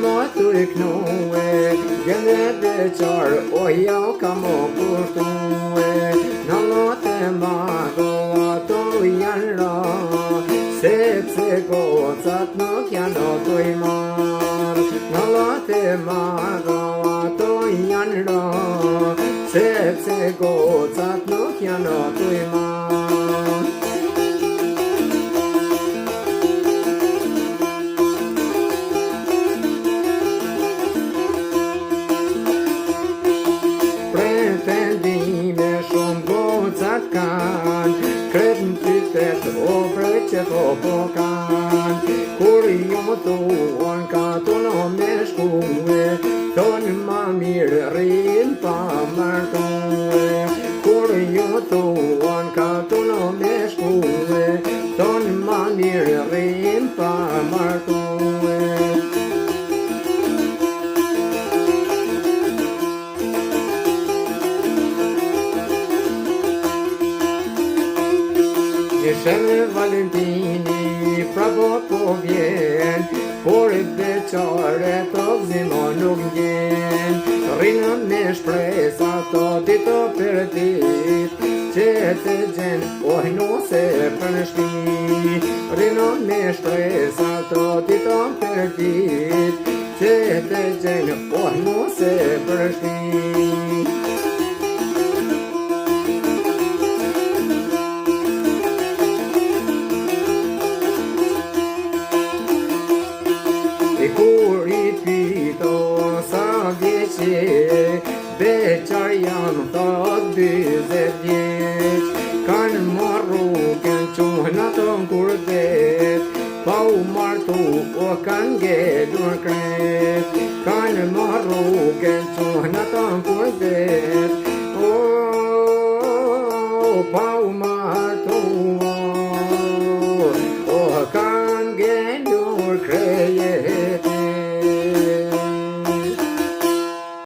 më të iknue, gjende beqar, o jau ka më kurtue. Në lote madho ato janë ra, sepse gocat nuk janë ato i marë. Në lote madho ato janë ra, sepse gocat nuk janë ato i marë. Pretendime shumë gocat kanë, kret në qytet o preqet o po kanë. Kur ju më thuan ka tuno me shkue, thonë ma mirë rrin pa martue. Kur ju më thuan ka tuno me shkue, thonë ma mirë rrin pa martue. Sheme Valentini prapo po vjen, por e beqare të gzimo nuk vjen. Rinë me shpresa të dito për dit, që të gjen nuse për në shpi. Rinë me shpresa të dito për dit, që të gjen nuse për në shpi. E kur i pito sa vjeqe, beqar janë thot 20 vjeq. Kanë marru kënë quhën aton kur vet, pa u martu o kanë ngelur kret.